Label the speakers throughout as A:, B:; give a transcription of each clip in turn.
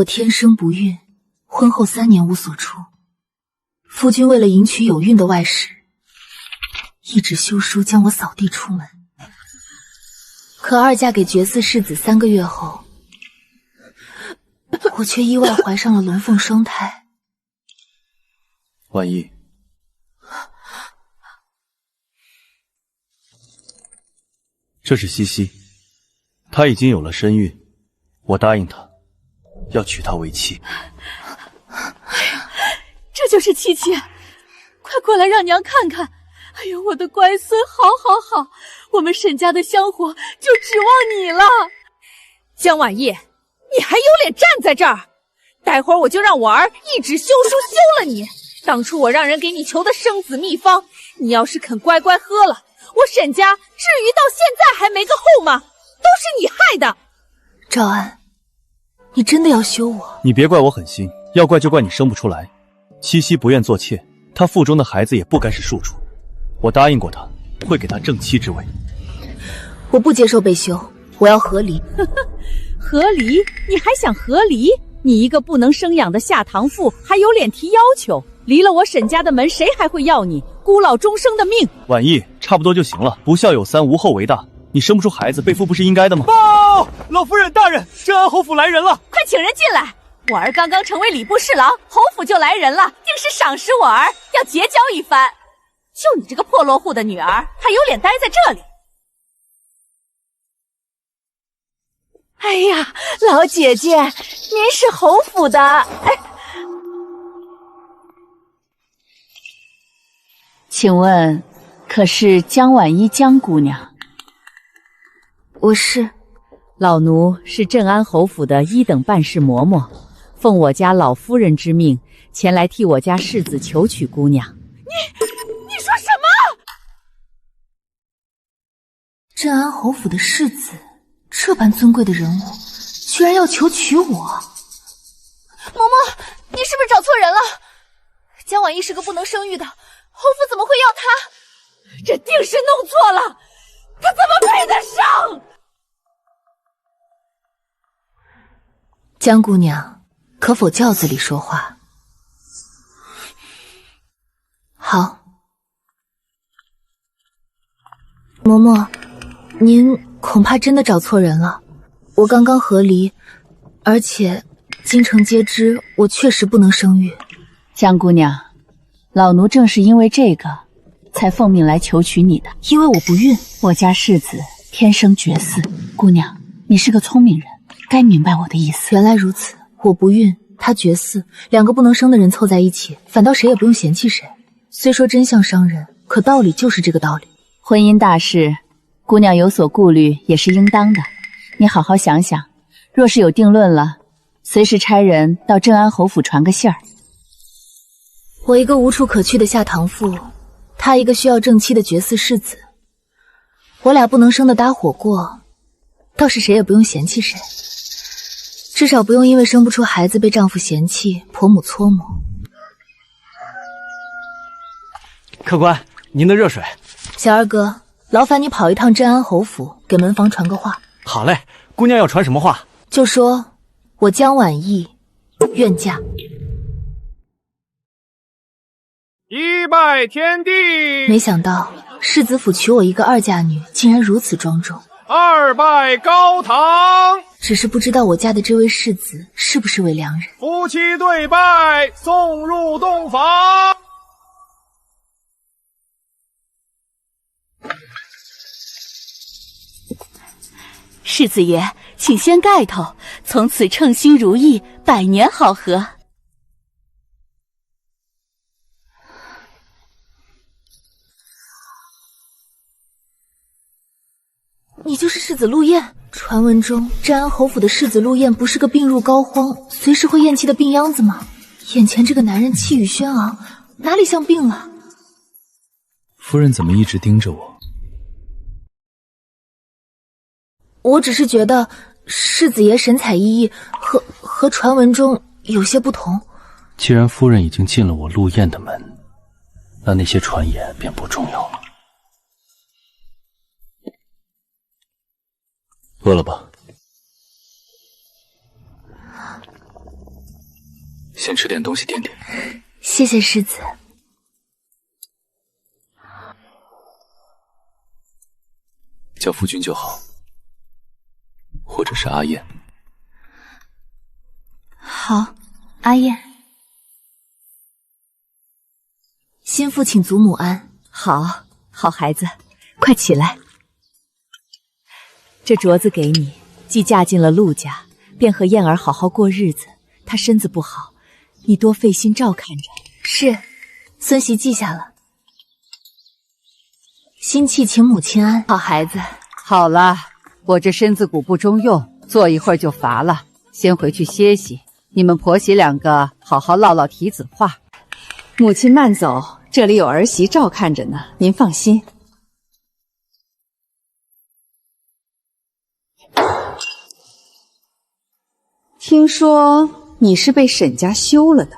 A: 我天生不孕，婚后3年无所出。夫君为了迎娶有孕的外室，一纸休书将我扫地出门。可二嫁给绝嗣世子3个月后，我却意外怀上了龙凤双胎。
B: 婉意，这是西西，她已经有了身孕，我答应她，要娶她为妻。
C: 这就是七七，快过来让娘看看。哎呦，我的乖孙，好好好，我们沈家的香火就指望你了。
D: 江婉意，你还有脸站在这儿？待会儿我就让我儿一纸休书休了你。当初我让人给你求的生子秘方，你要是肯乖乖喝了，我沈家至于到现在还没个后吗？都是你害的。
A: 赵安，你真的要休我？
B: 你别怪我狠心，要怪就怪你生不出来。七夕不愿做妾，她腹中的孩子也不该是庶出。我答应过她，会给她正妻之位。
A: 我不接受被休，我要和离。
C: 和离？你还想和离？你一个不能生养的下堂妇，还有脸提要求？离了我沈家的门，谁还会要你？孤老终生的命。
B: 婉意，差不多就行了。不孝有三，无后为大。你生不出孩子，背负不是应该的吗？
E: 报！老夫人大人，镇安侯府来人了，
D: 快请人进来。我儿刚刚成为礼部侍郎，侯府就来人了，定是赏识我儿，要结交一番。就你这个破落户的女儿，还有脸待在这里？
C: 哎呀，老姐姐，您是侯府的。
F: 请问，可是江婉意江姑娘？
A: 我是。
C: 老奴是镇安侯府的1等办事嬷嬷，奉我家老夫人之命，前来替我家世子求娶姑娘。
D: 你说什么？
A: 镇安侯府的世子，这般尊贵的人物，居然要求娶我。
D: 嬷嬷，你是不是找错人了？江婉意是个不能生育的，侯府怎么会要她？这定是弄错了，她怎么配得上？
A: 江姑娘，可否轿子里说话？好。嬷嬷，您恐怕真的找错人了。我刚刚和离，而且京城皆知我确实不能生育。
F: 江姑娘，老奴正是因为这个，才奉命来求娶你的。
A: 因为我不孕，
F: 我家世子天生绝嗣。姑娘，你是个聪明人，该明白我的意思。
A: 原来如此，我不孕，他绝嗣，2个不能生的人凑在一起，反倒谁也不用嫌弃谁。虽说真相伤人，可道理就是这个道理。
F: 婚姻大事，姑娘有所顾虑也是应当的。你好好想想，若是有定论了，随时差人到镇安侯府传个信儿。
A: 我一个无处可去的下堂妇，他一个需要正妻的绝嗣世子，我俩不能生的搭伙过，倒是谁也不用嫌弃谁，至少不用因为生不出孩子被丈夫嫌弃，婆母搓磨。
E: 客官，您的热水。
A: 小二哥，劳烦你跑一趟镇安侯府，给门房传个话。
E: 好嘞，姑娘要传什么话？
A: 就说我江婉意愿嫁。
G: 一拜天地！
A: 没想到世子府娶我一个2嫁女，竟然如此庄重。
G: 二拜高堂！
A: 只是不知道我家的这位世子是不是位良人。
G: 夫妻对拜，送入洞房。
C: 世子爷，请掀盖头，从此称心如意，100年好合。
A: 你就是世子陆燕。传闻中镇安侯府的世子陆燕不是个病入膏肓，随时会咽气的病秧子吗？眼前这个男人气宇轩昂，哪里像病了？
B: 夫人怎么一直盯着我？
A: 我只是觉得世子爷神采奕奕，和传闻中有些不同。
B: 既然夫人已经进了我陆燕的门，那些传言便不重要了。饿了吧？先吃点东西垫垫。
A: 谢谢世子。
B: 叫夫君就好，或者是阿燕。
A: 好，阿燕。心腹请祖母安。
C: 好，好孩子，快起来。这镯子给你，既嫁进了陆家，便和燕儿好好过日子。她身子不好，你多费心照看着。
A: 是，孙媳记下了。心气请母亲安。好孩子。
H: 好了，我这身子骨不中用，坐一会儿就乏了，先回去歇息。你们婆媳两个好好唠唠体子话。
C: 母亲慢走，这里有儿媳照看着呢，您放心。听说你是被沈家休了的。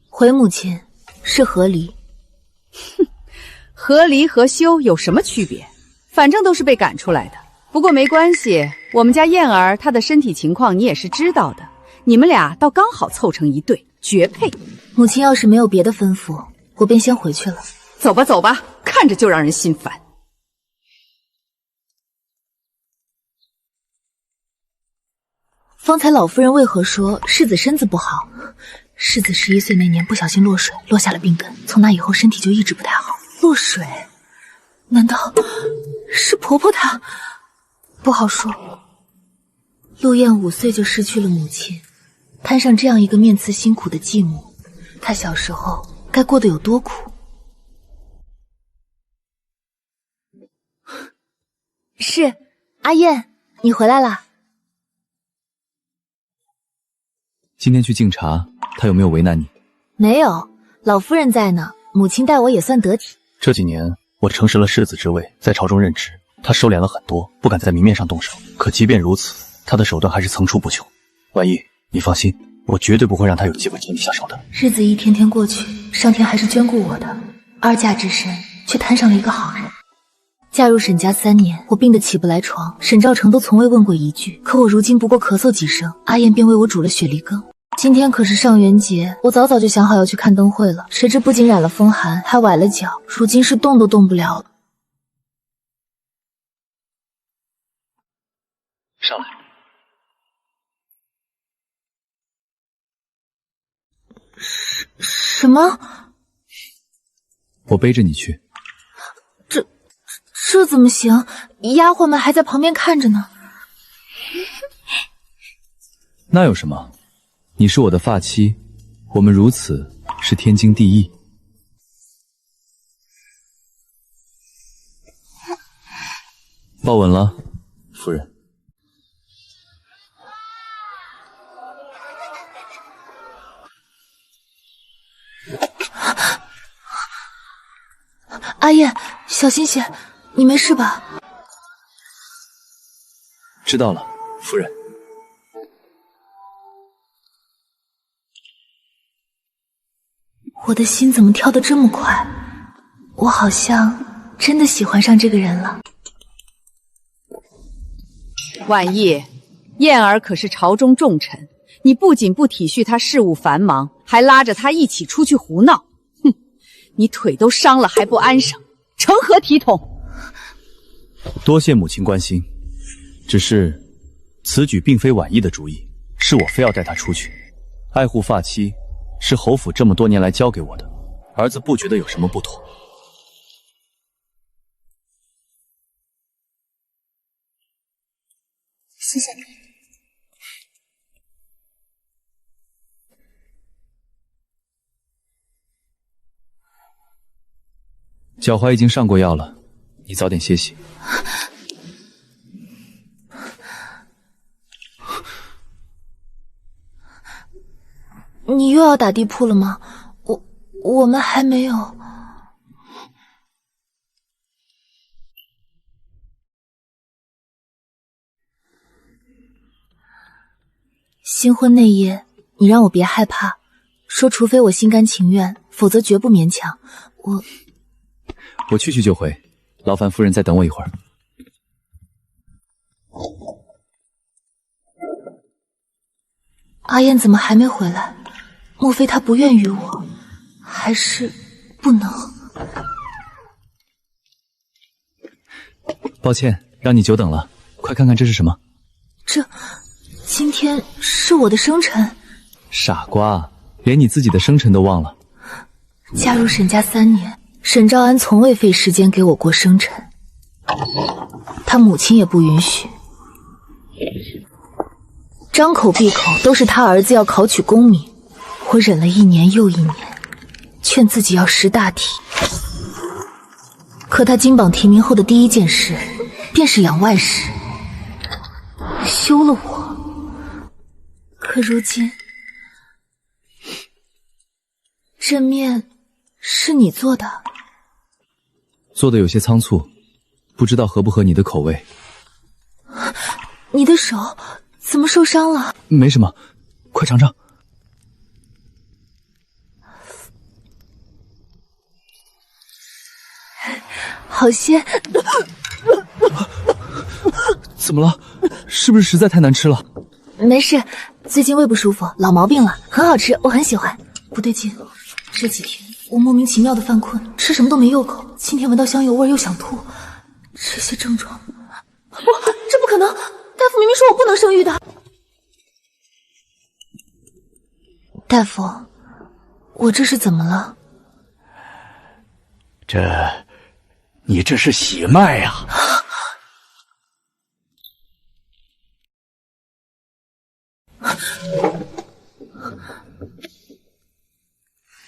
A: 回母亲，是和离。
C: 哼，和离和休有什么区别？反正都是被赶出来的。不过没关系，我们家燕儿她的身体情况你也是知道的，你们俩倒刚好凑成一对，绝配。
A: 母亲要是没有别的吩咐，我便先回去了。
C: 走吧走吧，看着就让人心烦。
A: 方才老夫人为何说世子身子不好？世子11岁那年不小心落水，落下了病根，从那以后身体就一直不太好。落水？难道是婆婆她？不好说。陆燕5岁就失去了母亲，摊上这样一个面慈心苦的继母，她小时候该过得有多苦？是，阿燕，你回来了。
B: 今天去敬茶，他有没有为难你？
A: 没有，老夫人在呢，母亲待我也算得体。
B: 这几年我承袭了世子之位，在朝中任职，他收敛了很多，不敢在明面上动手。可即便如此，他的手段还是层出不穷。婉意，你放心，我绝对不会让他有机会朝你下手的。
A: 日子一天天过去，上天还是眷顾我的，二嫁之身却摊上了一个好人。嫁入沈家3年，我病得起不来床，沈兆成都从未问过一句。可我如今不过咳嗽几声，阿燕便为我煮了雪梨羹。今天可是上元节，我早早就想好要去看灯会了，谁知不仅染了风寒，还崴了脚，如今是动都动不了了。
B: 上来。
A: 什么？
B: 我背着你去。
A: 这怎么行？丫鬟们还在旁边看着呢。
B: 那有什么？你是我的发妻，我们如此是天经地义。抱稳了，夫人。
A: 阿燕，小心些，你没事吧？
B: 知道了，夫人。
A: 我的心怎么跳得这么快？我好像真的喜欢上这个人了。
C: 婉意，燕儿可是朝中重臣，你不仅不体恤她事务繁忙，还拉着她一起出去胡闹。哼，你腿都伤了还不安生，成何体统？
B: 多谢母亲关心，只是此举并非婉意的主意，是我非要带她出去。爱护发妻是侯府这么多年来教给我的，儿子不觉得有什么不妥。
A: 谢谢你。
B: 脚踝已经上过药了，你早点歇息。
A: 你又要打地铺了吗？我们还没有。新婚那夜，你让我别害怕，说除非我心甘情愿，否则绝不勉强。
B: 我去就回，劳烦夫人再等我一会儿。
A: 阿燕怎么还没回来？莫非她不愿与我，还是不能？
B: 抱歉，让你久等了，快看看这是什么？
A: 今天是我的生辰。
B: 傻瓜，连你自己的生辰都忘了。
A: 加入沈家3年，沈兆安从未费时间给我过生辰，他母亲也不允许。张口闭口都是他儿子要考取功名，我忍了1年又1年，劝自己要识大体。可他金榜题名后的第一件事，便是养外室，休了我。可如今，这面是你做的？
B: 做的有些仓促，不知道合不合你的口味。
A: 你的手怎么受伤了？
B: 没什么，快尝尝。
A: 好些。
B: 怎么了？是不是实在太难吃了？
A: 没事，最近胃不舒服，老毛病了，很好吃，我很喜欢。不对劲，这几天我莫名其妙的犯困，吃什么都没入口，今天闻到香油味又想吐，这些症状，这不可能！大夫明明说我不能生育的。大夫，我这是怎么了？
E: 你这是喜脉呀！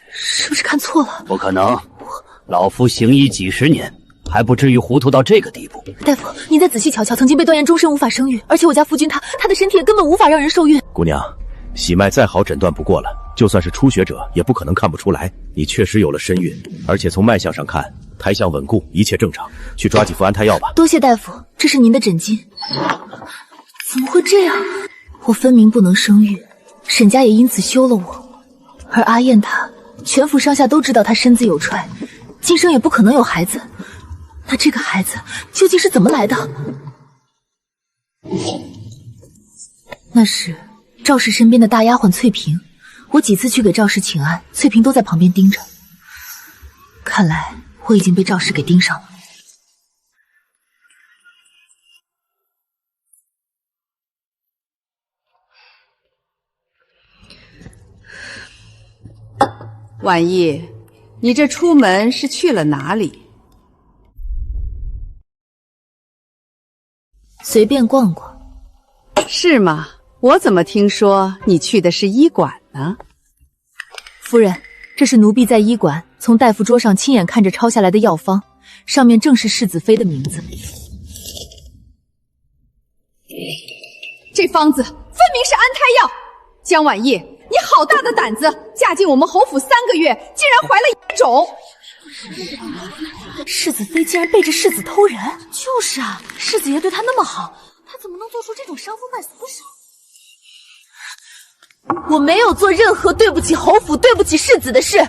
A: 是不是看错了？
I: 不可能，老夫行医几10年，还不至于糊涂到这个地步。
A: 大夫，您再仔细瞧瞧，曾经被断言终身无法生育，而且我家夫君他的身体也根本无法让人受孕。
J: 姑娘，喜脉再好诊断不过了，就算是初学者也不可能看不出来，你确实有了身孕，而且从脉象上看，胎象稳固，一切正常。去抓几副安胎药吧。
A: 多谢大夫，这是您的诊金。怎么会这样？我分明不能生育，沈家也因此休了我，而阿燕她全府上下都知道她身子有揣，今生也不可能有孩子。那这个孩子究竟是怎么来的？那是赵氏身边的大丫鬟翠萍，我几次去给赵氏请安，翠萍都在旁边盯着。看来我已经被赵氏给盯上了。
C: 婉意，你这出门是去了哪里？
A: 随便逛逛。
C: 是吗？我怎么听说你去的是医馆呢？
A: 夫人，这是奴婢在医馆从大夫桌上亲眼看着抄下来的药方，上面正是世子妃的名字。
C: 这方子分明是安胎药。江婉意，你好大的胆子，嫁进我们侯府3个月，竟然怀了野种！
A: 世子妃竟然背着世子偷人？就是啊，世子爷对她那么好，她怎么能做出这种伤风败俗的事？我没有做任何对不起侯府、对不起世子的事。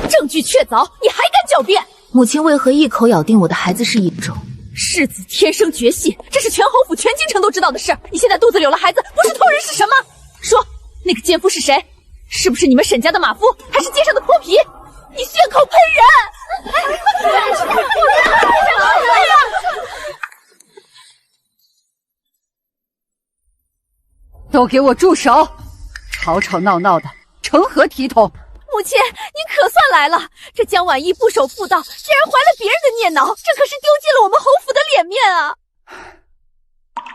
D: 证据确凿，你还敢狡辩？
A: 母亲为何一口咬定我的孩子是野种？
D: 世子天生绝戏，这是全侯府、全京城都知道的事。你现在肚子里有了孩子，不是偷人是什么？说，那个奸夫是谁？是不是你们沈家的马夫，还是街上的泼皮？你血口喷人！
H: 都给我住手！吵吵闹闹的，成何体统？
D: 母亲，您可算来了！这江婉意不守妇道，竟然怀了别人的孽脑，这可是丢尽了我们侯府的脸面啊！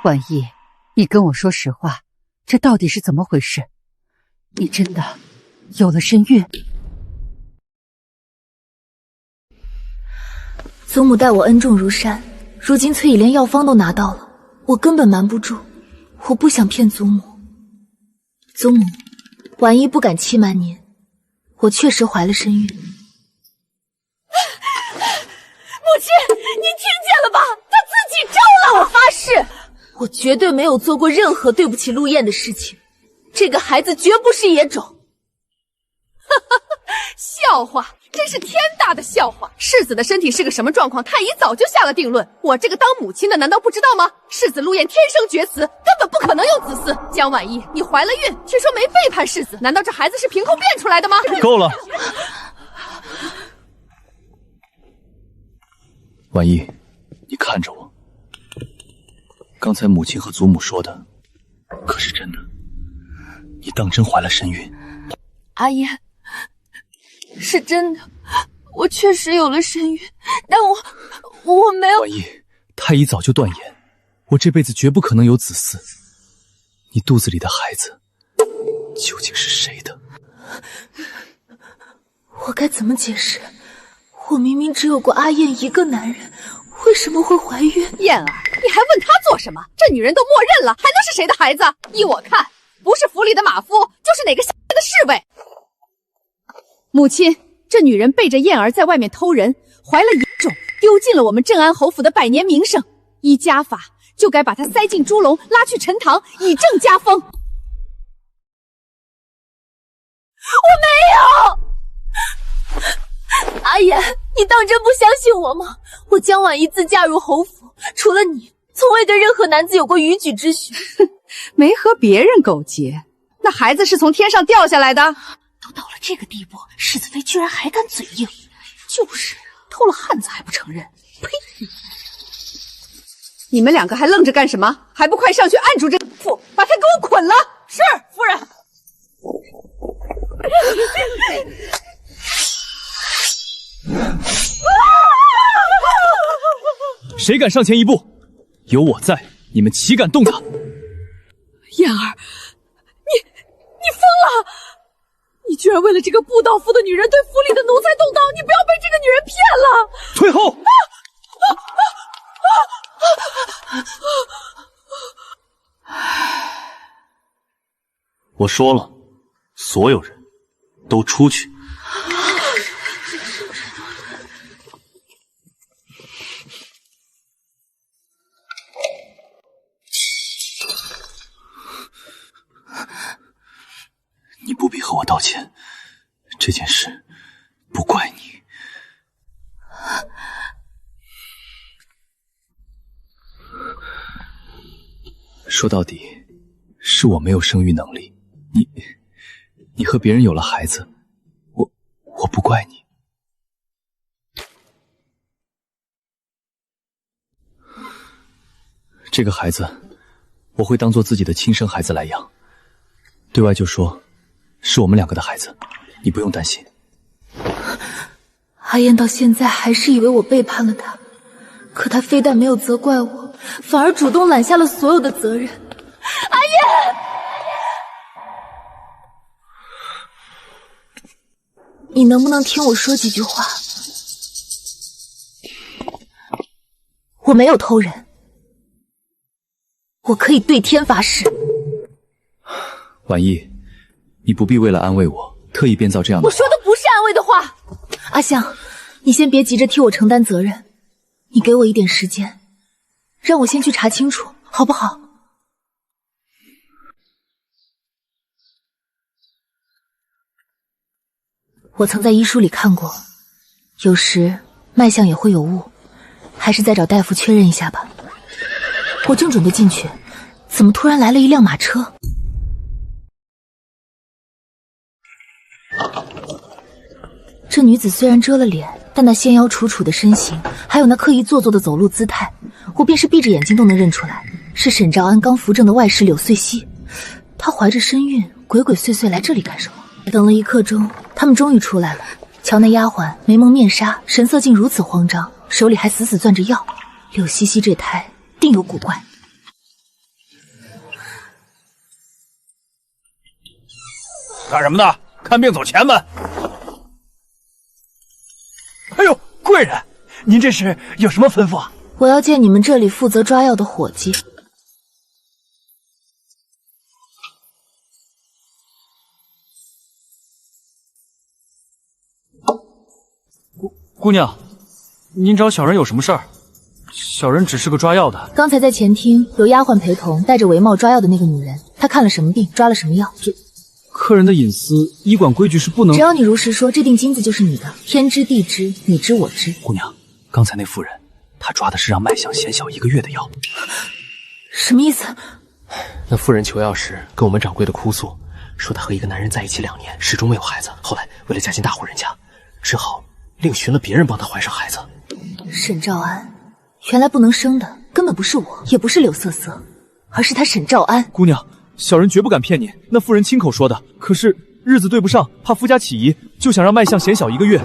H: 婉意，你跟我说实话，这到底是怎么回事？你真的有了身孕？
A: 祖母待我恩重如山，如今翠姨连药方都拿到了，我根本瞒不住。我不想骗祖母。祖母，婉意不敢欺瞒您，我确实怀了身孕。母
D: 亲，您听见了吧？她自己招了！
A: 我发誓，我绝对没有做过任何对不起陆燕的事情。这个孩子绝不是野种。
D: 笑话，真是天大的笑话！世子的身体是个什么状况，太医早就下了定论。我这个当母亲的难道不知道吗？世子陆燕天生绝嗣，根本不可能有子嗣。江婉意，你怀了孕，却说没背叛世子，难道这孩子是凭空变出来的吗？
B: 够了，婉意，你看着我。刚才母亲和祖母说的，可是真的？你当真怀了身孕？
A: 阿言，是真的，我确实有了身孕，但我没有。
B: 婉意，太医早就断言，我这辈子绝不可能有子嗣。你肚子里的孩子究竟是谁的？
A: 我该怎么解释？我明明只有过阿燕一个男人，为什么会怀孕？
D: 燕儿，你还问她做什么？这女人都默认了，还能是谁的孩子？依我看，不是府里的马夫，就是哪个下的侍卫。母亲，这女人背着燕儿在外面偷人，怀了野种，丢尽了我们镇安侯府的百年名声。依家法，就该把她塞进猪笼，拉去陈塘，以正家风。我
A: 没有！阿言，你当真不相信我吗？我江婉意自嫁入侯府，除了你，从未跟任何男子有过逾矩之许。
C: 没和别人勾结，那孩子是从天上掉下来的？
A: 都到了这个地步，世子妃居然还敢嘴硬。
C: 就是偷了汉子还不承认，呸！你们两个还愣着干什么？还不快上去按住这妇，把他给我捆了！
D: 是，夫人。
B: 谁敢上前一步？有我在，你们岂敢动他？
D: 燕儿，你疯了！你居然为了这个不道夫的女人对府里的奴才动刀！你不要被这个女人骗了！
B: 退后！我说了，所有人都出去。你不必和我道歉，这件事不怪你。说到底，是我没有生育能力。你和别人有了孩子，我不怪你。这个孩子，我会当做自己的亲生孩子来养，对外就说是我们两个的孩子，你不用担心。
A: 阿燕到现在还是以为我背叛了他，可他非但没有责怪我，反而主动揽下了所有的责任。阿燕，你能不能听我说几句话？我没有偷人，我可以对天发誓。
B: 婉意，你不必为了安慰我，特意编造这样的话。
A: 我说的不是安慰的话。阿香，你先别急着替我承担责任，你给我一点时间，让我先去查清楚，好不好？我曾在医书里看过，有时脉象也会有误，还是再找大夫确认一下吧。我正准备进去，怎么突然来了一辆马车？这女子虽然遮了脸，但那纤腰楚楚的身形，还有那刻意做作的走路姿态，我便是闭着眼睛都能认出来，是沈兆安刚扶正的外室柳穗溪。她怀着身孕，鬼鬼祟祟来这里干什么？等了1刻钟，他们终于出来了。瞧那丫鬟眉蒙面纱，神色竟如此慌张，手里还死死攥着药。柳西西这胎定有古怪。
E: 干什么呢？看病走前门。哎呦，贵人，您这是有什么吩咐啊？
A: 我要见你们这里负责抓药的伙计。
K: 姑娘，您找小人有什么事儿？小人只是个抓药的。
A: 刚才在前厅有丫鬟陪同，戴着围帽抓药的那个女人，她看了什么病，抓了什么药？
K: 客人的隐私，医馆规矩是不能……
A: 只要你如实说，这锭金子就是你的，天知地知，你知我知。
K: 姑娘，刚才那妇人，她抓的是让脉象显小1个月的药。
A: 什么意思？
L: 那妇人求药时跟我们掌柜的哭诉，说她和一个男人在一起2年，始终没有孩子。后来为了嫁进大户人家，只好另寻了别人帮她怀上孩子。
A: 沈兆安，原来不能生的根本不是我，也不是柳瑟瑟，而是他沈兆安。
K: 姑娘，小人绝不敢骗你，那妇人亲口说的。可是日子对不上，怕夫家起疑，就想让脉象显小1个月。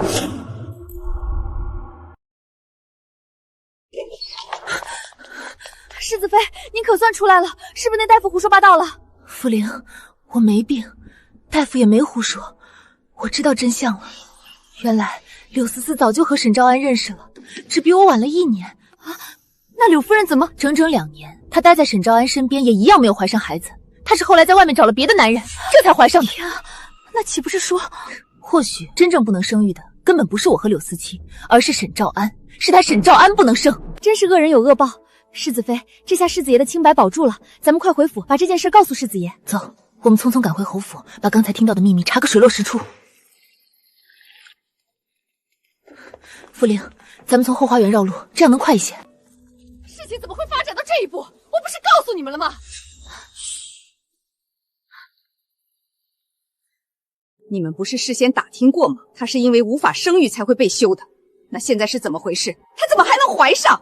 A: 世子妃，您可算出来了，是不是那大夫胡说八道了？傅灵，我没病，大夫也没胡说，我知道真相了。原来柳思思早就和沈兆安认识了，只比我晚了1年啊。那柳夫人怎么整整2年？她待在沈兆安身边，也一样没有怀上孩子。她是后来在外面找了别的男人，这才怀上的。天啊，那岂不是说，或许真正不能生育的根本不是我和柳思琪，而是沈兆安，是他沈兆安不能生。
M: 真是恶人有恶报。世子妃，这下世子爷的清白保住了，咱们快回府把这件事告诉世子爷。
A: 走，我们匆匆赶回侯府，把刚才听到的秘密查个水落石出。傅灵，咱们从后花园绕路，这样能快一些。
D: 事情怎么会发展到这一步？我不是告诉你们了吗？
C: 你们不是事先打听过吗？她是因为无法生育才会被休的。那现在是怎么回事？她怎么还能怀上？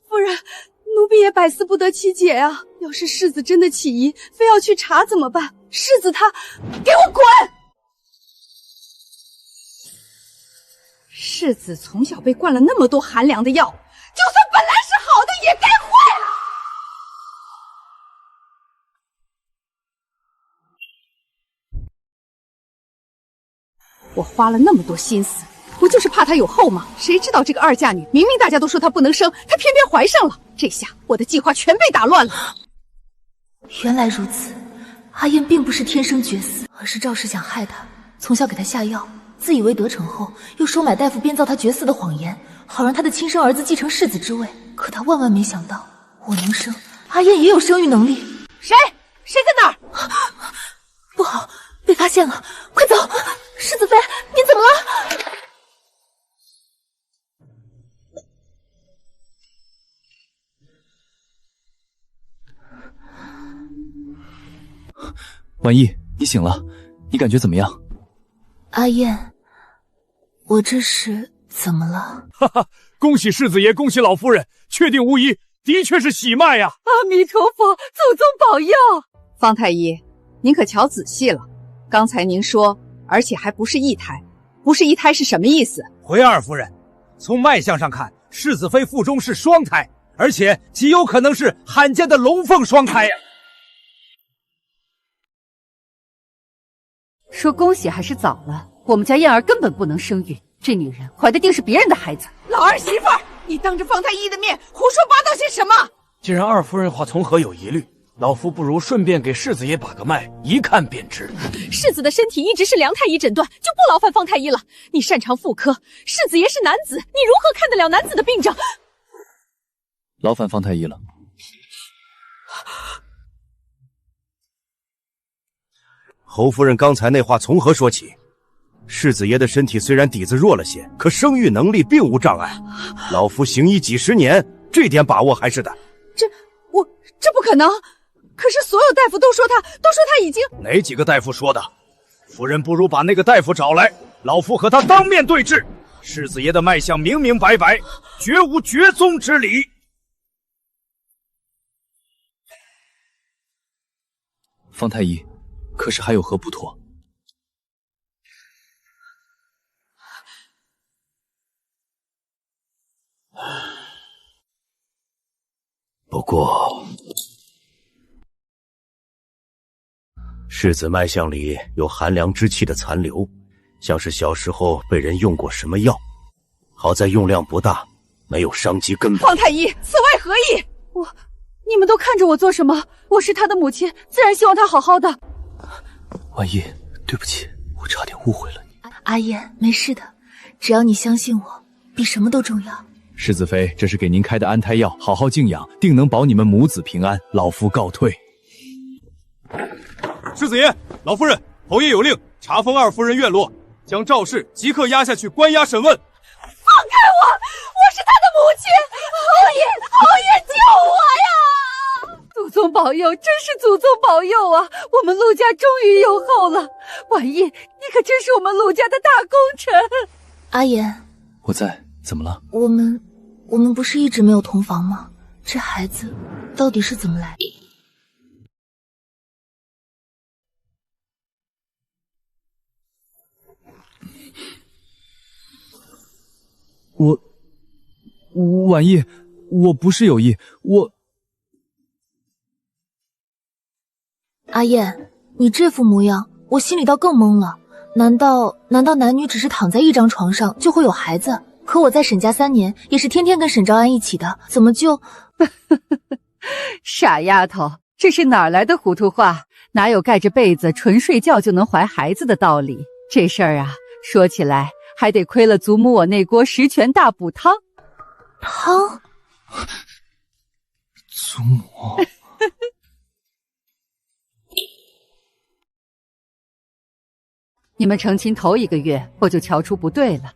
C: 夫人，奴婢也百思不得其解啊！要是世子真的起疑，非要去查怎么办？世子他，给我滚！世子从小被灌了那么多寒凉的药，就算本来是好的，也该坏了。我花了那么多心思，不就是怕她有后吗？谁知道这个二嫁女，明明大家都说她不能生，她偏偏怀上了。这下我的计划全被打乱了。
A: 原来如此，阿燕并不是天生绝死，而是赵氏想害她，从小给她下药，自以为得逞后，又收买大夫编造她绝嗣的谎言，好让她的亲生儿子继承世子之位。可她万万没想到，我能生，阿燕也有生育能力。
D: 谁在那儿？
A: 不好，被发现了，快走！世子妃，您怎么了？
K: 婉意，你醒了，你感觉怎么样？
A: 阿燕，我这是怎么了？
G: 哈哈，恭喜世子爷，恭喜老夫人，确定无疑，的确是喜脉呀！
C: 阿弥陀佛，祖宗保佑！方太医，您可瞧仔细了，刚才您说，而且还不是一胎，不是一胎是什么意思？
N: 回二夫人，从脉象上看，世子妃腹中是双胎，而且极有可能是罕见的龙凤双胎呀！
H: 说恭喜还是早了，我们家燕儿根本不能生育，这女人怀的定是别人的孩子。
C: 老儿媳妇儿，你当着方太医的面胡说八道些什么？
L: 既然二夫人话从何有疑虑，老夫不如顺便给世子爷把个脉，一看便知。
D: 世子的身体一直是梁太医诊断，就不劳烦方太医了。你擅长妇科，世子爷是男子，你如何看得了男子的病症？
B: 劳烦方太医了。
J: 侯夫人刚才那话从何说起？世子爷的身体虽然底子弱了些，可生育能力并无障碍。老夫行医几十年，这点把握还是的。
C: 这不可能！可是所有大夫都说他已经……
N: 哪几个大夫说的？夫人不如把那个大夫找来，老夫和他当面对质。世子爷的脉象明明白白，绝无绝宗之理。
B: 方太医，可是还有何不妥？
J: 不过，世子脉象里有寒凉之气的残留，像是小时候被人用过什么药。好在用量不大，没有伤及根本。
C: 方太医，此外何意？你们都看着我做什么？我是他的母亲，自然希望他好好的。
K: 婉意，对不起，我差点误会了你。
A: 阿燕，没事的，只要你相信我，比什么都重要。
B: 世子妃，这是给您开的安胎药，好好静养，定能保你们母子平安。老夫告退。
N: 世子爷，老夫人，
G: 侯爷有令，查封二夫人院落，将赵氏即刻押下去关押审问。
D: 放开我！我是他的母亲！侯爷，救我呀！
H: 祖宗保佑，真是祖宗保佑啊！我们陆家终于有后了。婉意，你可真是我们陆家的大功臣。
A: 阿言，
B: 我在，怎么了？
A: 我们不是一直没有同房吗？这孩子到底是怎么来的？
K: 婉意，我不是有意，
A: 阿燕，你这副模样，我心里倒更懵了。难道男女只是躺在一张床上就会有孩子？可我在沈家3年，也是天天跟沈昭安一起的，怎么就……
H: 傻丫头，这是哪儿来的糊涂话？哪有盖着被子纯睡觉就能怀孩子的道理？这事儿啊，说起来还得亏了祖母我那锅十全大补汤。
A: 汤？
K: 祖母。
H: 你们成亲头1个月，我就瞧出不对了。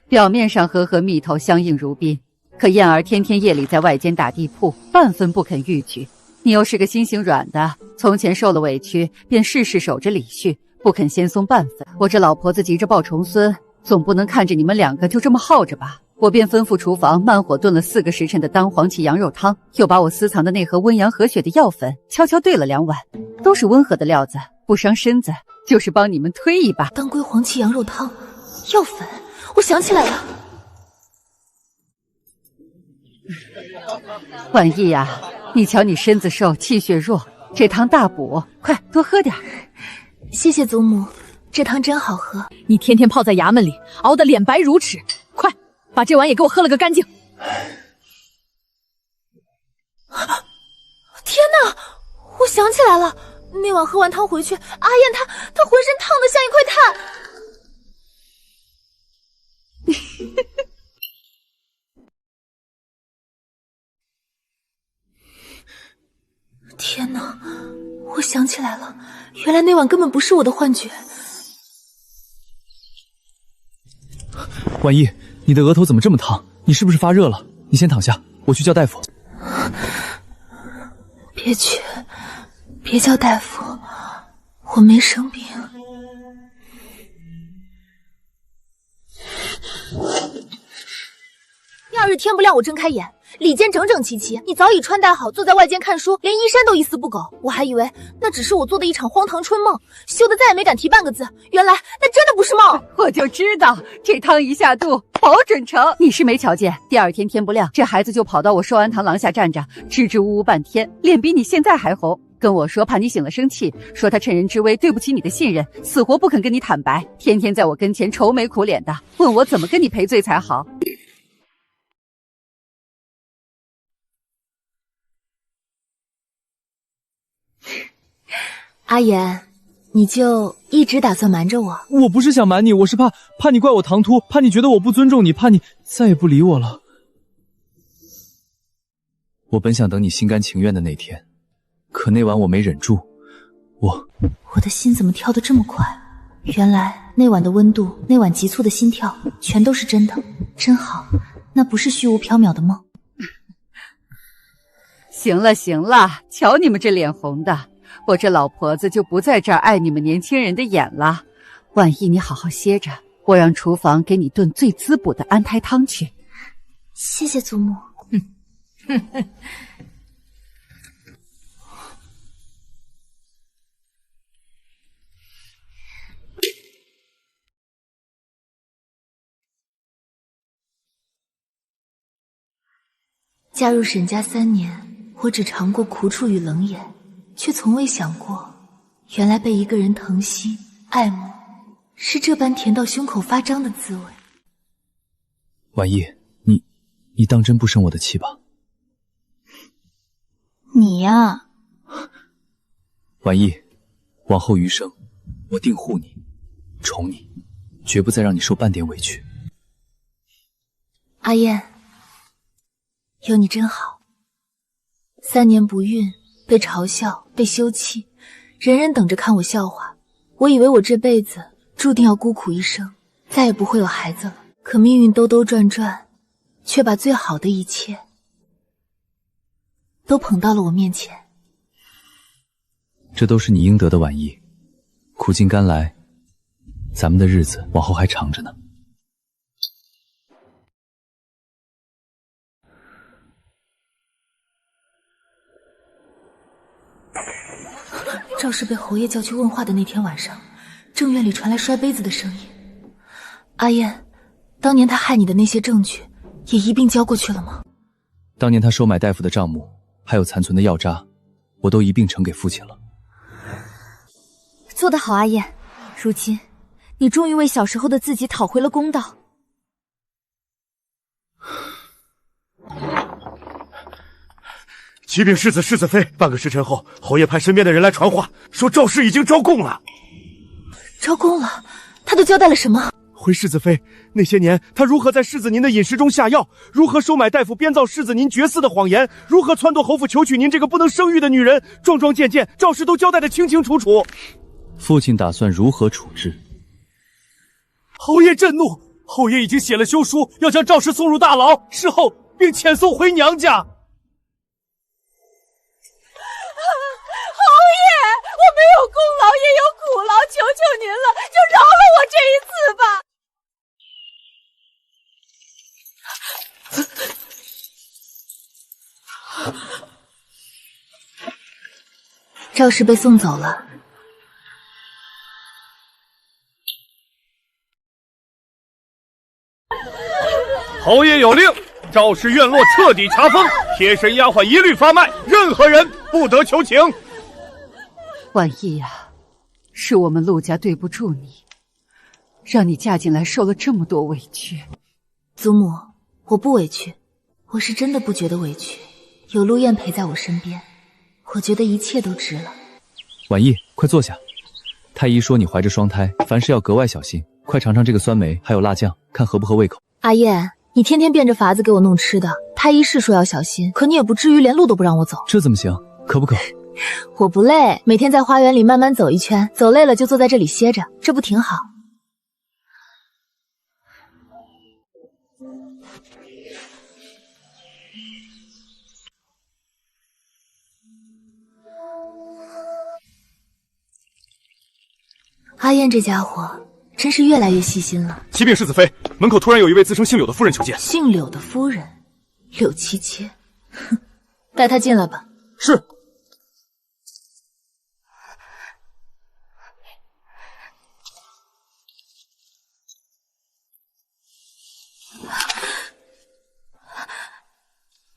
H: 表面上和和蜜头，相敬如宾，可燕儿天天夜里在外间打地铺，半分不肯逾矩。你又是个心性软的，从前受了委屈，便事事守着礼序，不肯先松半分。我这老婆子急着抱重孙，总不能看着你们2个就这么耗着吧？我便吩咐厨房慢火炖了4个时辰的当黄芪羊肉汤，又把我私藏的那盒温阳和血的药粉悄悄兑了2碗，都是温和的料子，不伤身子，就是帮你们推一把。
A: 当归黄芪羊肉汤，药粉，我想起来了。
H: 婉意呀，你瞧你身子瘦，气血弱，这汤大补，快多喝点。
A: 谢谢祖母，这汤真好喝。
D: 你天天泡在衙门里，熬得脸白如齿，快把这碗也给我喝了个干净。
A: 天哪，我想起来了，那晚喝完汤回去，阿燕她浑身烫得像一块炭。天哪，我想起来了，原来那晚根本不是我的幻觉。
K: 婉意，你的额头怎么这么烫？你是不是发热了？你先躺下，我去叫大夫。
A: 别去，别叫大夫，我没生病。第二日天不亮，我睁开眼，里间整整齐齐，你早已穿戴好，坐在外间看书，连衣衫都一丝不苟。我还以为那只是我做的一场荒唐春梦，羞得再也没敢提半个字。原来那真的不是梦。
H: 我就知道这汤一下肚，保准成。你是没瞧见，第二天天不亮，这孩子就跑到我寿安堂廊下站着，支支吾吾半天，脸比你现在还红。跟我说怕你醒了生气，说他趁人之危对不起你的信任，死活不肯跟你坦白，天天在我跟前愁眉苦脸的，问我怎么跟你赔罪才好。
A: 阿言，你就一直打算瞒着我？
K: 我不是想瞒你，我是怕你怪我唐突，怕你觉得我不尊重你，怕你再也不理我了。我本想等你心甘情愿的那天，可那晚我没忍住，我
A: 的心怎么跳得这么快？原来那晚的温度，那晚急促的心跳，全都是真的，真好，那不是虚无缥缈的梦。
H: 行了行了，瞧你们这脸红的，我这老婆子就不在这儿碍你们年轻人的眼了。万一你好好歇着，我让厨房给你炖最滋补的安胎汤去。
A: 谢谢祖母。加入沈家3年，我只尝过苦楚与冷眼，却从未想过，原来被一个人疼惜、爱慕，是这般甜到胸口发张的滋味。
K: 婉意，你当真不生我的气吧？
A: 你呀，
K: 婉意，往后余生，我定护你，宠你，绝不再让你受半点委屈。
A: 阿燕，有你真好。3年不孕，被嘲笑，被休弃，人人等着看我笑话。我以为我这辈子注定要孤苦一生，再也不会有孩子了。可命运兜兜转转，却把最好的一切都捧到了我面前。
B: 这都是你应得的，婉意。苦尽甘来，咱们的日子往后还长着呢。
A: 赵氏被侯爷叫去问话的那天晚上，正院里传来摔杯子的声音。阿燕，当年他害你的那些证据也一并交过去了吗？
B: 当年他收买大夫的账目，还有残存的药渣，我都一并呈给父亲了。
M: 做得好，阿燕。如今，你终于为小时候的自己讨回了公道。
J: 启禀世子、世子妃，半个时辰后，侯爷派身边的人来传话，说赵氏已经招供了。
A: 招供了？他都交代了什么？
J: 回世子妃，那些年他如何在世子您的饮食中下药，如何收买大夫编造世子您绝嗣的谎言，如何撺掇侯府求娶您这个不能生育的女人，桩桩件件，赵氏都交代得清清楚楚。
B: 父亲打算如何处置？
G: 侯爷震怒，侯爷已经写了休书，要将赵氏送入大牢，事后并遣送回娘家。
D: 我没有功劳也有苦劳，求求您了，就饶了我这一次
A: 吧。赵氏被送走了。
N: 侯爷有令，赵氏院落彻底查封，贴身丫鬟一律发卖，任何人不得求情。
H: 婉意呀，是我们陆家对不住你，让你嫁进来受了这么多委屈。
A: 祖母，我不委屈，我是真的不觉得委屈。有陆燕陪在我身边，我觉得一切都值了。
B: 婉意，快坐下。太医说你怀着双胎，凡事要格外小心。快尝尝这个酸梅，还有辣酱，看合不合胃口。
A: 阿燕，你天天变着法子给我弄吃的，太医是说要小心，可你也不至于连路都不让我走。
B: 这怎么行？可不可？
A: 我不累，每天在花园里慢慢走一圈，走累了就坐在这里歇着，这不挺好？阿燕这家伙真是越来越细心了。
E: 启禀世子妃，门口突然有一位自称姓柳的夫人求见。
A: 姓柳的夫人，柳七切，哼，带她进来吧。
E: 是。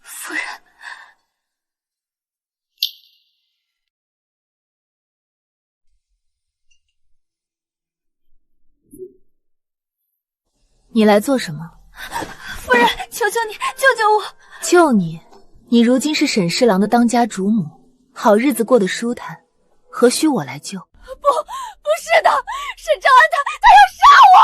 A: 夫人，你来做什么？
M: 夫人，求求你，救救我！
A: 救你？你如今是沈侍郎的当家主母，好日子过得舒坦，何须我来救？
D: 不是的，沈昭安他要杀我！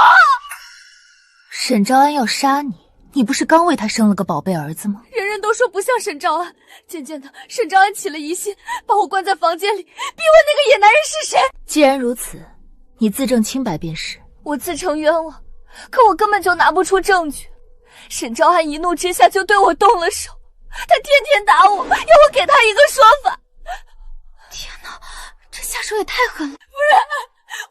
A: 沈昭安要杀你？你不是刚为他生了个宝贝儿子吗？
D: 人人都说不像沈昭安，渐渐的，沈昭安起了疑心，把我关在房间里，逼问那个野男人是谁。
A: 既然如此，你自证清白便是。
D: 我自称冤枉，可我根本就拿不出证据。沈昭安一怒之下就对我动了手，他天天打我，要我给他一个说法。
M: 天哪，这下手也太狠了！
D: 夫人，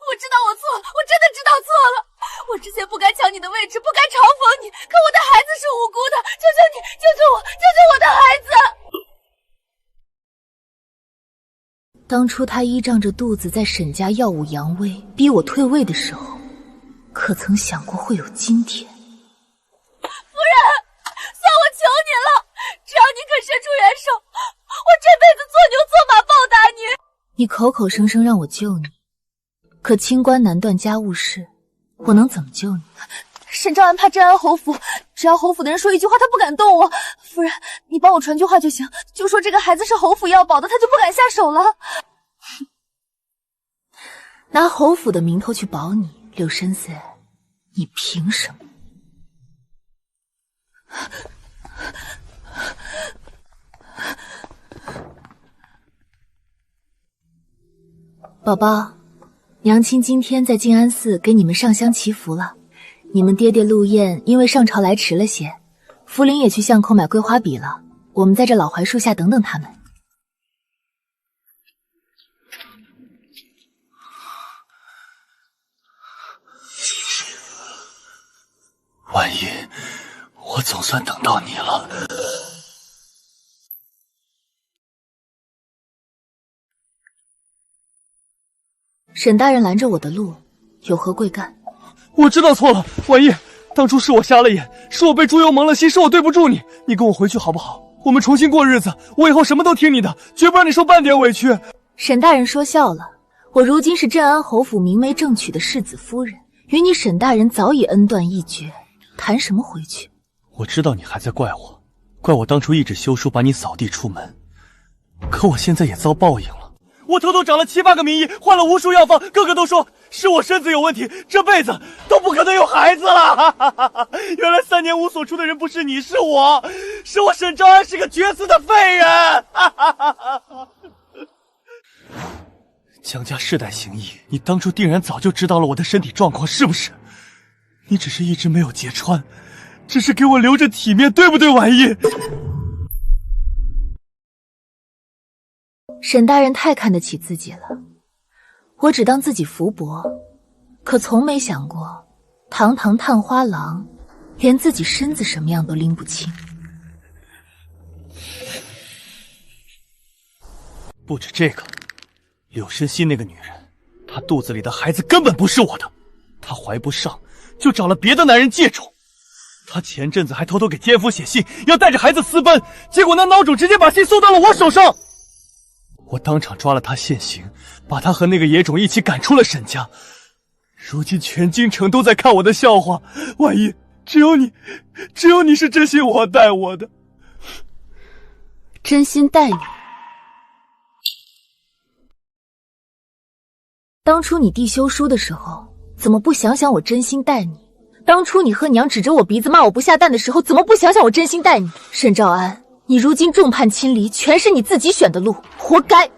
D: 我知道我错了，我真的知道错了。我之前不该抢你的位置，不该嘲讽你，可我的孩子是无辜的，求求你，救救我，救救我的孩子！
A: 当初他依仗着肚子在沈家耀武扬威，逼我退位的时候，可曾想过会有今天？
D: 夫人，算我求你了，只要你肯伸出援手，我这辈子做牛做马报答你。
A: 你口口声声让我救你，可清官难断家务事，我能怎么救你？
M: 沈昭安怕镇安侯府，只要侯府的人说一句话，他不敢动我。夫人，你帮我传句话就行，就说这个孩子是侯府要保的，他就不敢下手了。
A: 拿侯府的名头去保你，柳深思，你凭什么？宝宝，娘亲今天在静安寺给你们上香祈福了。你们爹爹陆燕因为上朝来迟了些，福临也去巷口买桂花笔了。我们在这老槐树下等等他们。
G: 婉仪，我总算等到你了。
A: 沈大人拦着我的路，有何贵干？
G: 我知道错了，婉仪，当初是我瞎了眼，是我被猪油蒙了心，是我对不住你。你跟我回去好不好？我们重新过日子，我以后什么都听你的，绝不让你受半点委屈。
A: 沈大人说笑了，我如今是镇安侯府明媒正娶的世子夫人，与你沈大人早已恩断义绝，谈什么回去？
G: 我知道你还在怪我，怪我当初一纸休书把你扫地出门，可我现在也遭报应了。我偷偷找了7、8个名医，换了无数药方，个个都说是我身子有问题，这辈子都不可能有孩子了。原来3年无所出的人不是你，是我沈昭安，是个绝嗣的废人。江家世代行医，你当初定然早就知道了我的身体状况，是不是？你只是一直没有揭穿，只是给我留着体面，对不对，婉仪？
A: 沈大人太看得起自己了，我只当自己福薄，可从没想过，堂堂探花郎，连自己身子什么样都拎不清。
G: 不止这个，柳申熙那个女人，她肚子里的孩子根本不是我的，她怀不上，就找了别的男人借种。她前阵子还偷偷给奸夫写信，要带着孩子私奔，结果那孬种直接把信送到了我手上。我当场抓了他现行，把他和那个野种一起赶出了沈家。如今全京城都在看我的笑话，婉仪，只有你是真心我待我的。
A: 真心待你？当初你递休书的时候，怎么不想想我真心待你？当初你和娘指着我鼻子骂我不下蛋的时候，怎么不想想我真心待你？沈昭安，你如今众叛亲离，全是你自己选的路，活该！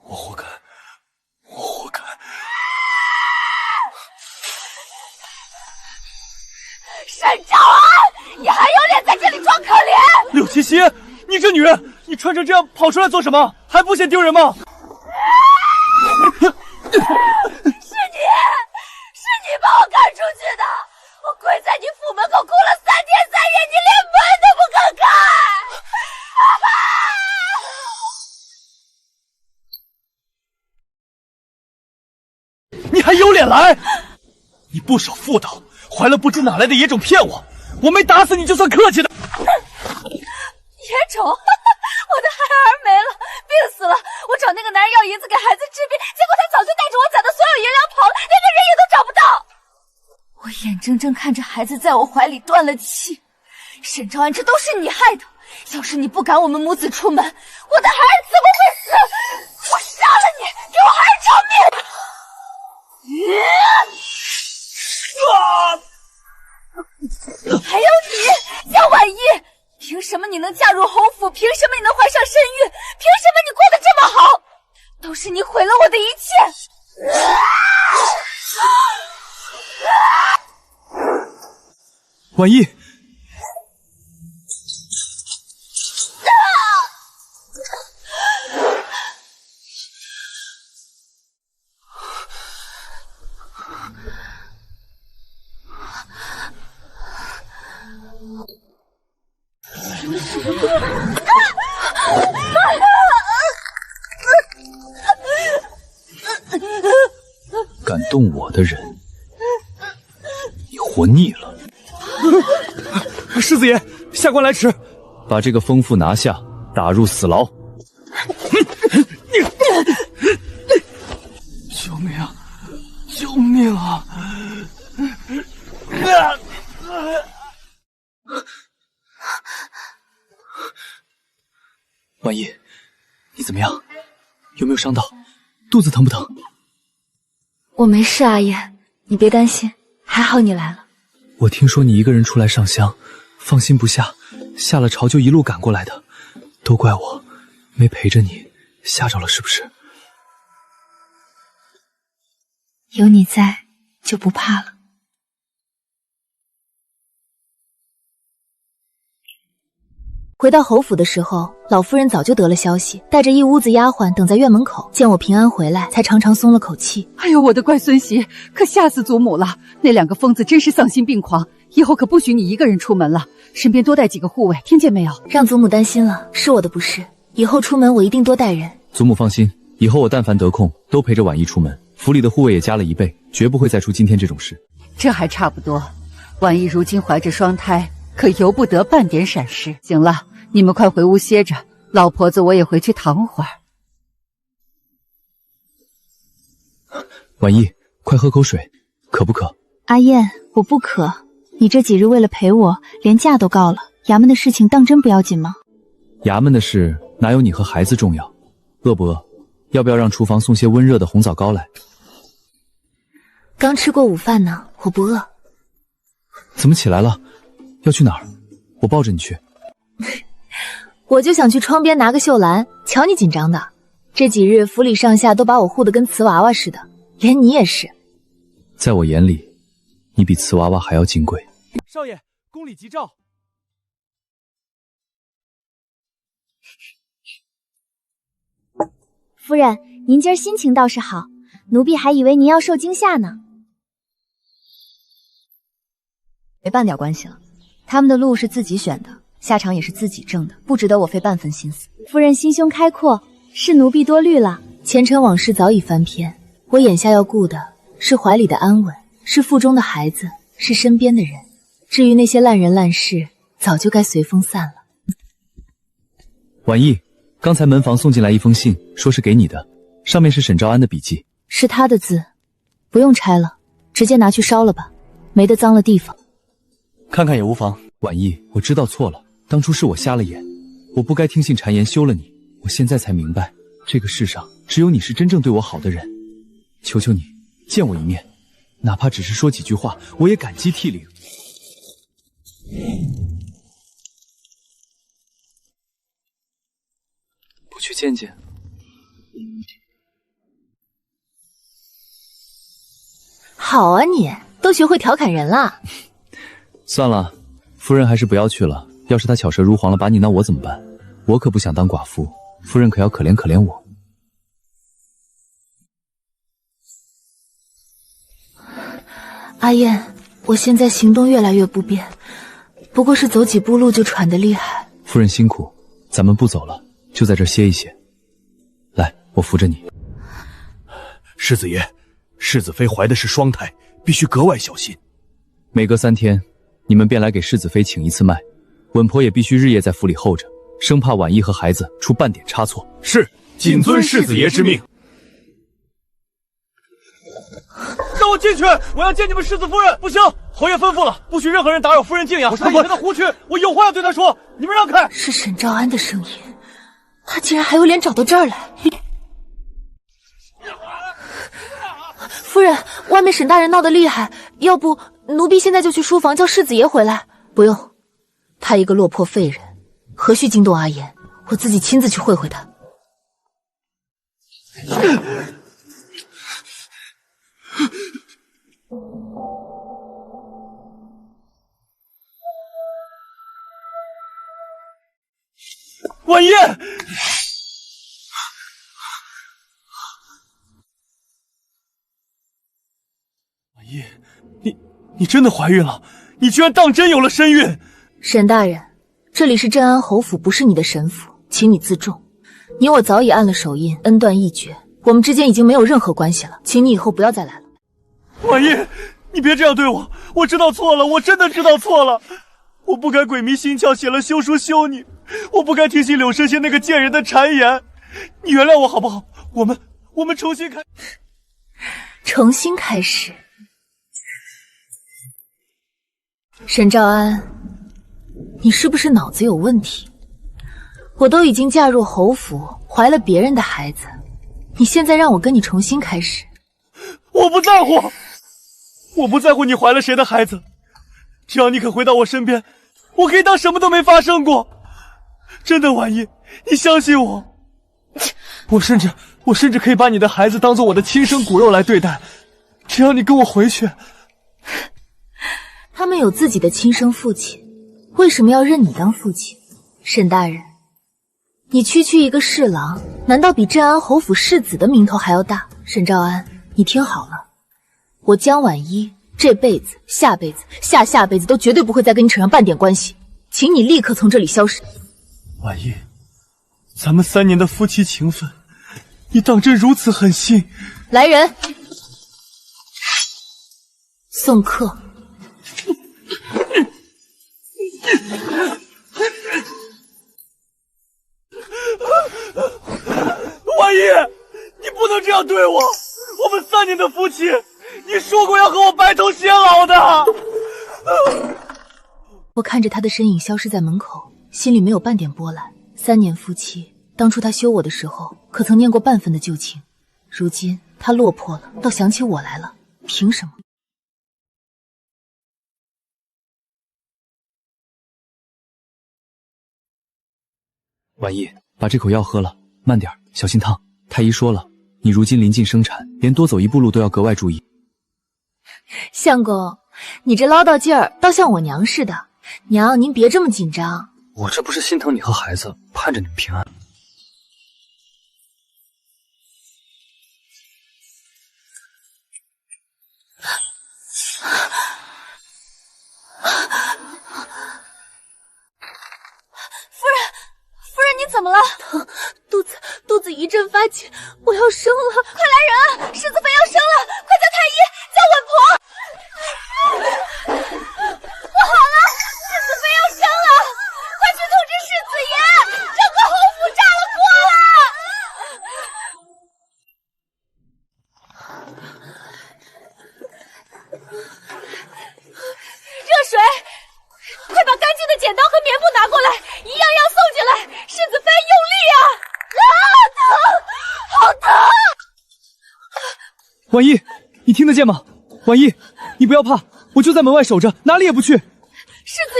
G: 我活该，我活该！
M: 沈昭安，你还有脸在这里装可怜？
G: 柳七夕，你这女人，你穿成这样跑出来做什么？还不嫌丢人吗？
M: 是你把我赶出去的！我跪在你府门口哭了3天3夜，你连门都不肯开！
G: 你还有脸来？你不守妇道，怀了不知哪来的野种骗我，我没打死你就算客气的。
M: 野种，我的孩儿没了，病死了。我找那个男人要银子给孩子治病，结果他早就带着我攒的所有银两跑了，连个人也都找不到。我眼睁睁看着孩子在我怀里断了气。沈昭安，这都是你害的。要是你不赶我们母子出门，我的孩儿怎么会死？我杀了你，给我孩儿偿命！还有你，江婉仪，凭什么你能嫁入侯府？凭什么你能怀上身孕？凭什么你过得这么好？都是你毁了我的一切！
G: 婉仪，敢动我的人，你活腻了。世子爷，下官来迟，把这个疯妇拿下，打入死牢。救命啊！救命啊！婉仪，你怎么样？有没有伤到？肚子疼不疼？
A: 我没事，阿爷，你别担心，还好你来了。
K: 我听说你一个人出来上香，放心不下，下了朝就一路赶过来的，都怪我没陪着你，吓着了是不是？
A: 有你在，就不怕了。回到侯府的时候，老夫人早就得了消息，带着一屋子丫鬟等在院门口，见我平安回来，才长长松了口气。
H: 哎呦，我的乖孙媳，可吓死祖母了！那2个疯子真是丧心病狂，以后可不许你一个人出门了，身边多带几个护卫，听见没有？
A: 让祖母担心了，是我的不是，以后出门我一定多带人。
B: 祖母放心，以后我但凡得空，都陪着婉意出门，府里的护卫也加了1倍，绝不会再出今天这种事。
H: 这还差不多，婉意如今怀着双胎，可由不得半点闪失。行了，你们快回屋歇着，老婆子我也回去躺会儿。
B: 婉意，快喝口水，渴不渴？
A: 阿燕，我不渴。你这几日为了陪我，连假都告了，衙门的事情当真不要紧吗？
B: 衙门的事哪有你和孩子重要？饿不饿？要不要让厨房送些温热的红枣糕来？
A: 刚吃过午饭呢，我不饿。
B: 怎么起来了？要去哪儿？我抱着你去。
A: 我就想去窗边拿个绣篮，瞧你紧张的。这几日府里上下都把我护得跟瓷娃娃似的，连你也是。
B: 在我眼里，你比瓷娃娃还要金贵。
J: 少爷，宫里急召。
M: 夫人，您今儿心情倒是好，奴婢还以为您要受惊吓呢。
A: 没半点关系了，他们的路是自己选的，下场也是自己挣的，不值得我费半分心思。
M: 夫人心胸开阔，是奴婢多虑了。
A: 前尘往事早已翻篇，我眼下要顾的是怀里的安稳，是腹中的孩子，是身边的人。至于那些烂人烂事，早就该随风散了。
B: 婉意，刚才门房送进来一封信，说是给你的，上面是沈兆安的笔记。
A: 是他的字，不用拆了，直接拿去烧了吧，没得脏了地方。
B: 看看也无妨。婉意，我知道错了，当初是我瞎了眼，我不该听信谗言休了你。我现在才明白，这个世上只有你是真正对我好的人。求求你见我一面，哪怕只是说几句话，我也感激涕零。不去见见？
A: 好啊，你都学会调侃人了。
B: 算了，夫人还是不要去了。要是她巧舌如簧了，把你闹我怎么办？我可不想当寡妇，夫人可要可怜可怜我。
A: 阿燕，我现在行动越来越不便，不过是走几步路就喘得厉害。
B: 夫人辛苦，咱们不走了，就在这儿歇一歇。来，我扶着你。
N: 世子爷，世子妃怀的是双胎，必须格外小心。
B: 每隔3天，你们便来给世子妃请一次脉，稳婆也必须日夜在府里候着，生怕婉意和孩子出半点差错。
N: 是，谨遵世子爷之命。
G: 让我进去！我要见你们世子夫人。不行，侯爷吩咐了，不许任何人打扰夫人静养。我是他以前的胡区，我有话要对他说，你们让开！
A: 是沈兆安的声音，他竟然还有脸找到这儿来。夫人，外面沈大人闹得厉害，要不奴婢现在就去书房叫世子爷回来。不用，他一个落魄废人，何须惊动阿言？我自己亲自去会会他。
G: 婉意，婉意，你真的怀孕了？你居然当真有了身孕！
A: 沈大人，这里是镇安侯府，不是你的神府，请你自重。你我早已按了手印，恩断义绝，我们之间已经没有任何关系了，请你以后不要再来了。
G: 婉意，你别这样对我，我知道错了，我真的知道错了，我不该鬼迷心窍写了休书休你，我不该听信柳生仙那个贱人的谗言，你原谅我好不好？我们重新开，
A: 重新开始。沈兆安，你是不是脑子有问题？我都已经嫁入侯府，怀了别人的孩子，你现在让我跟你重新开始？
G: 我不在乎，我不在乎你怀了谁的孩子，只要你肯回到我身边，我可以当什么都没发生过。真的，婉意，你相信我，我甚至可以把你的孩子当做我的亲生骨肉来对待，
E: 只要你跟我回去。
A: 他们有自己的亲生父亲，为什么要认你当父亲？沈大人，你区区一个侍郎，难道比镇安侯府世子的名头还要大？沈兆安，你听好了，我江婉一这辈子、下辈子、下下辈子都绝对不会再跟你扯上半点关系，请你立刻从这里消失。
G: 婉一，咱们3年的夫妻情分，你当真如此狠心？
A: 来人，送客。
G: 婉一，你不能这样对我！我们3年的夫妻，你说过要和我白头偕老的。
A: 我看着他的身影消失在门口，心里没有半点波澜。3年夫妻，当初他休我的时候，可曾念过半分的旧情？如今他落魄了，倒想起我来了，凭什么？
K: 婉一，把这口药喝了，慢点，小心烫。太医说了，你如今临近生产，连多走一步路都要格外注意。
A: 相公，你这唠叨劲儿，倒像我娘似的。娘，您别这么紧张。
K: 我这不是心疼你和孩子，盼着你们平安。
M: 夫人，你怎么了？
A: 疼，肚子一阵发紧，我要生了！
M: 快来人，世子妃要生了，快叫太医，叫稳婆！不好了，世子妃要生了，快去通知世子爷，整个侯府炸了锅了！热水，快把干净的剪刀和棉布拿过来，一样样送进来。世子妃用力啊！疼，好疼！
K: 婉一，你听得见吗？婉一，你不要怕，我就在门外守着，哪里也不去。
M: 世子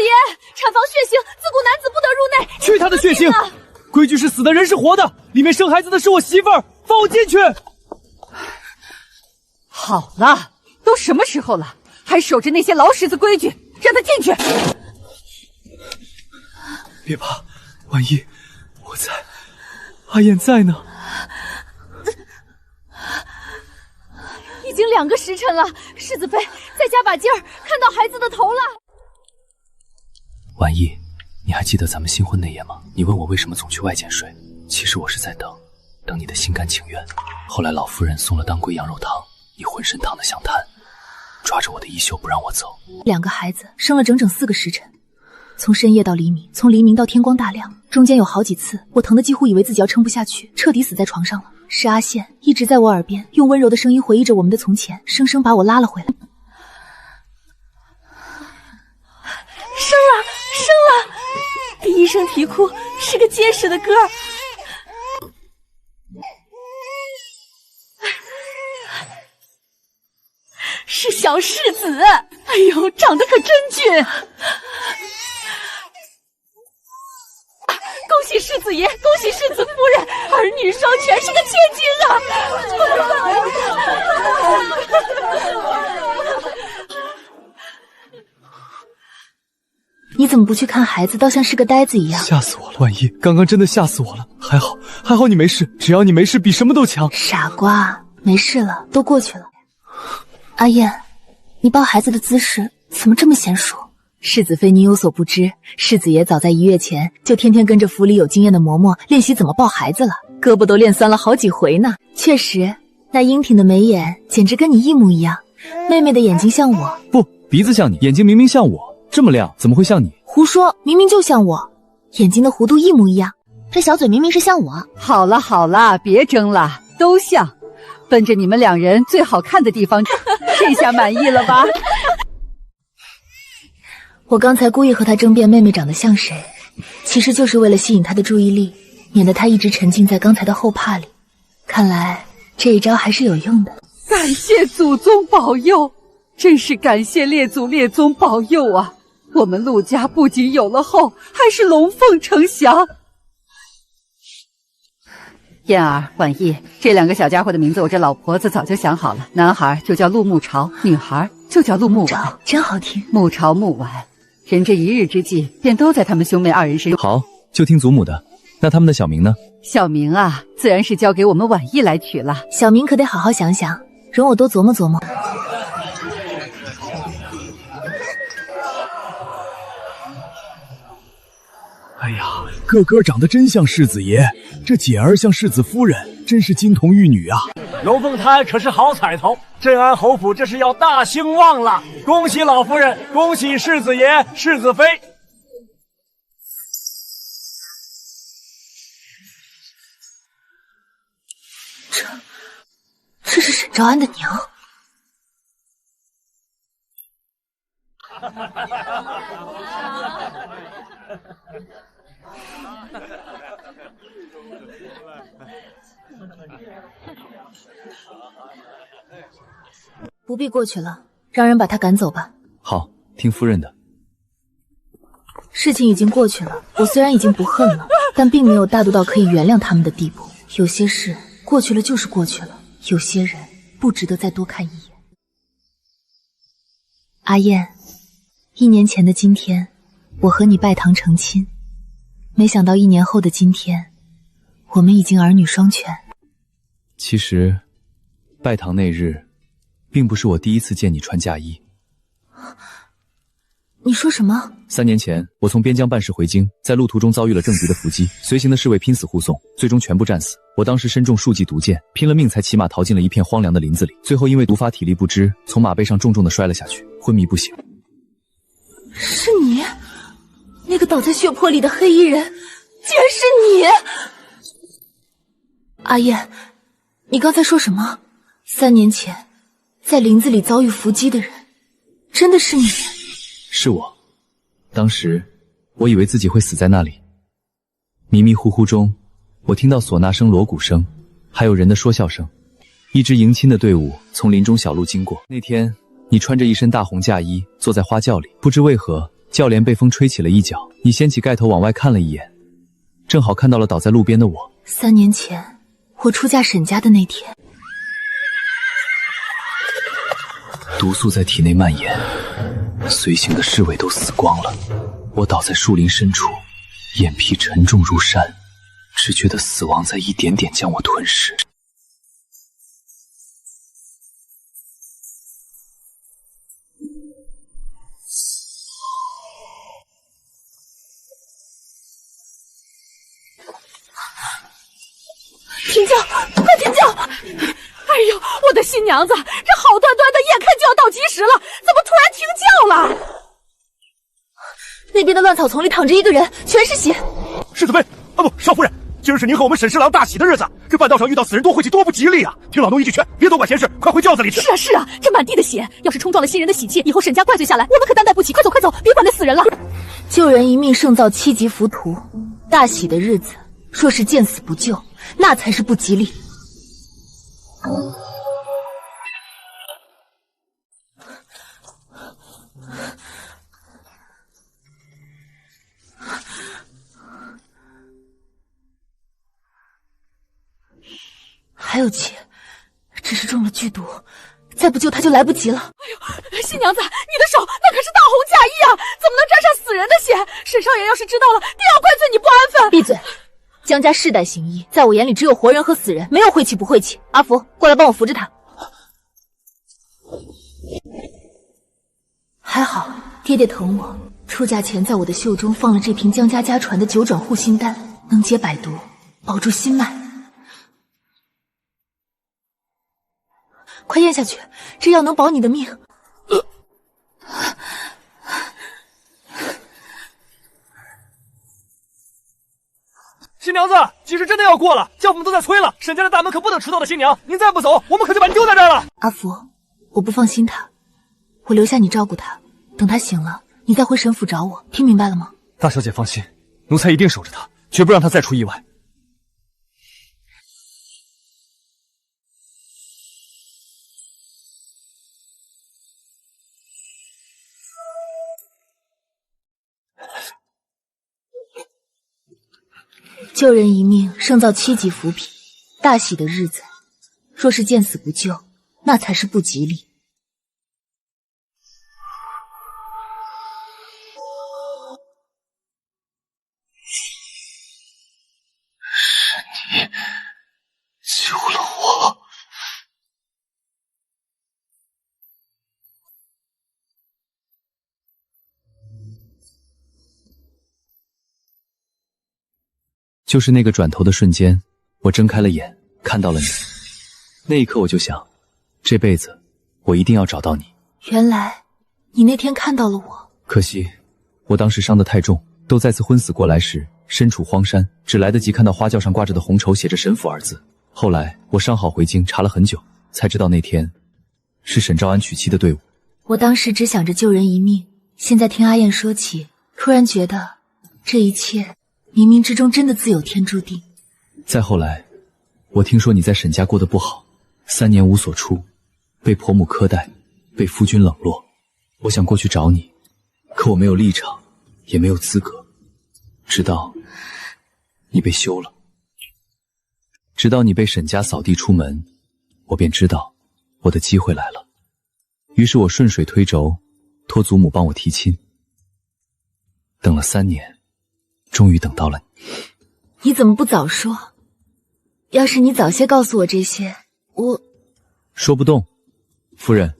M: 爷，产房血腥，自雇男子不得入内。
K: 去他的血腥！规矩是死的，人是活的，里面生孩子的是我媳妇儿，放我进去！
H: 好了，都什么时候了，还守着那些老式子规矩，让他进去。
K: 别怕，婉一，我在，阿燕在呢。
M: 已经2个时辰了，世子妃再加把劲儿，看到孩子的头了。
K: 婉一，你还记得咱们新婚那夜吗？你问我为什么总去外间睡，其实我是在等你的心甘情愿。后来老夫人送了当归羊肉汤，你浑身烫得像炭，抓着我的衣袖不让我走。
A: 2个孩子生了整整4个时辰，从深夜到黎明，从黎明到天光大亮，中间有好几次我疼得几乎以为自己要撑不下去，彻底死在床上了。是阿宪一直在我耳边用温柔的声音回忆着我们的从前，生生把我拉了回来。
M: 生了！第一声啼哭是个结实的歌儿。是小世子，哎呦，长得可真俊！恭喜世子爷，恭喜世子夫人，儿女双全，是个千金啊！
A: 你怎么不去看孩子，倒像是个呆子一样？
K: 吓死我了，婉一，刚刚真的吓死我了。还好你没事，只要你没事，比什么都强。
A: 傻瓜，没事了，都过去了。阿燕，你抱孩子的姿势怎么这么娴熟？世子妃，你有所不知，世子爷早在1月前就天天跟着府里有经验的嬷嬷练习怎么抱孩子了，胳膊都练酸了好几回呢。确实，那英挺的眉眼简直跟你一模一样。妹妹的眼睛像我，
K: 不，鼻子像你，眼睛明明像我，这么亮，怎么会像你？
A: 胡说，明明就像我，眼睛的弧度一模一样。这小嘴明明是像我。
H: 好了，别争了，都像。奔着你们2人最好看的地方，这下满意了吧？
A: 我刚才故意和他争辩妹妹长得像谁，其实就是为了吸引他的注意力，免得他一直沉浸在刚才的后怕里。看来这一招还是有用的。
H: 感谢祖宗保佑，真是感谢列祖列宗保佑啊！我们陆家不仅有了后，还是龙凤呈祥。燕儿、婉意这2个小家伙的名字，我这老婆子早就想好了。男孩就叫陆慕朝，女孩就叫陆慕婉，
A: 真好听。
H: 慕朝慕婉，人这一日之计，便都在他们兄妹2人身上。
B: 好，就听祖母的。那他们的小名呢？
H: 小名啊，自然是交给我们婉意来取了。
A: 小名可得好好想想，容我多琢磨琢磨。
N: 哎呀，个个长得真像世子爷，这姐儿像世子夫人，真是金童玉女啊！
E: 龙凤胎可是好彩头，镇安侯府这是要大兴旺了！恭喜老夫人，恭喜世子爷、世子妃！
A: 这是沈昭安的娘。不必过去了，让人把他赶走吧。
B: 好，听夫人的。
A: 事情已经过去了，我虽然已经不恨了，但并没有大度到可以原谅他们的地步。有些事过去了就是过去了，有些人不值得再多看一眼。阿燕，1年前的今天，我和你拜堂成亲，没想到1年后的今天，我们已经儿女双全。
B: 其实，拜堂那日，并不是我第一次见你穿嫁衣。
A: 你说什么
B: ？3年前，我从边疆办事回京，在路途中遭遇了政敌的伏击，随行的侍卫拼死护送，最终全部战死。我当时身中数记毒箭，拼了命才骑马逃进了一片荒凉的林子里，最后因为毒发体力不支，从马背上重重的摔了下去，昏迷不醒。
A: 是你？那个倒在血泊里的黑衣人，竟然是你！阿燕，你刚才说什么？3年前，在林子里遭遇伏击的人，真的是你？
B: 是我，当时我以为自己会死在那里。迷迷糊糊中，我听到唢呐声、锣鼓声，还有人的说笑声。一支迎亲的队伍从林中小路经过。那天，你穿着一身大红嫁衣，坐在花轿里，不知为何，轿帘被风吹起了一角。你掀起盖头往外看了一眼，正好看到了倒在路边的我。
A: 3年前，我出嫁沈家的那天，
B: 毒素在体内蔓延。随行的侍卫都死光了，我倒在树林深处，眼皮沉重如山，只觉得死亡在一点点将我吞噬。
D: 停轿，快停轿！哎呦，我的新娘子，这好端端的眼看就要到吉时了，怎么突然停轿了？
A: 那边的乱草丛里躺着一个人，全是血。
J: 世子妃，啊不，少夫人，今儿是您和我们沈侍郎大喜的日子，这半道上遇到死人多晦气，多不吉利啊！听老奴一句劝，别多管闲事，快回轿子里去。
D: 是啊，这满地的血，要是冲撞了新人的喜气，以后沈家怪罪下来，我们可担待不起。快走，别管那死人了。
A: 救人一命胜造7级浮屠，大喜的日子，若是见死不救，那才是不吉利。还有气，只是中了剧毒，再不救他就来不及了。
D: 哎呦，新娘子，你的手那可是大红嫁衣啊，怎么能沾上死人的血？沈少爷要是知道了，定要怪罪你不安分。
A: 闭嘴！江家世代行医，在我眼里只有活人和死人，没有晦气不晦气。阿福，过来帮我扶着他。还好，爹爹疼我，出嫁前在我的袖中放了这瓶江家家传的9转护心丹，能解百毒，保住心脉。快咽下去，这药能保你的命。
E: 新娘子，吉时真的要过了，轿夫们都在催了，沈家的大门可不等迟到的新娘，您再不走，我们可就把你丢在这儿了。
A: 阿福，我不放心他，我留下你照顾他，等他醒了，你再回沈府找我，听明白了吗？
G: 大小姐放心，奴才一定守着他，绝不让他再出意外。
A: 救人一命胜造7级浮匕，大喜的日子，若是见死不救，那才是不吉利。
K: 是你救了我。
B: 就是那个转头的瞬间，我睁开了眼，看到了你。那一刻我就想，这辈子我一定要找到你。
A: 原来你那天看到了我，
B: 可惜我当时伤得太重，都再次昏死过来时身处荒山，只来得及看到花轿上挂着的红绸写着神府二字。后来我伤好回京，查了很久，才知道那天是沈兆安娶妻的队伍。
A: 我当时只想着救人一命，现在听阿燕说起，突然觉得这一切冥冥之中真的自有天注定。
B: 再后来，我听说你在沈家过得不好，3年无所出，被婆母苛待，被夫君冷落。我想过去找你，可我没有立场，也没有资格。直到你被休了，直到你被沈家扫地出门，我便知道我的机会来了。于是我顺水推舟，托祖母帮我提亲。等了3年，终于等到了你。
A: 你怎么不早说？要是你早些告诉我这些，我
B: 说不动。夫人，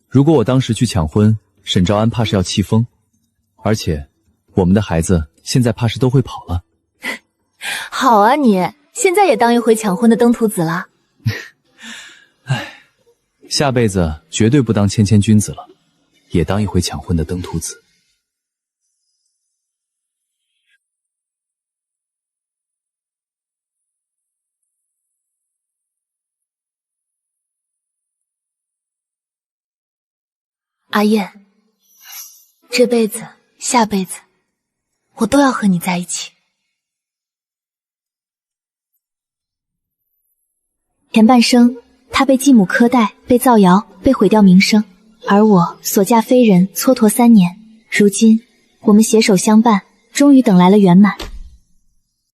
B: 如果我当时去抢婚，沈兆安怕是要气疯，而且我们的孩子现在怕是都会跑了。
A: 好啊，你现在也当一回抢婚的登徒子了。
B: 唉，下辈子绝对不当谦谦君子了，也当一回抢婚的登徒子。
A: 阿燕，这辈子、下辈子，我都要和你在一起。
F: 前半生，他被继母苛待，被造谣，被毁掉名声，而我所嫁非人，蹉跎3年。如今，我们携手相伴，终于等来了圆满。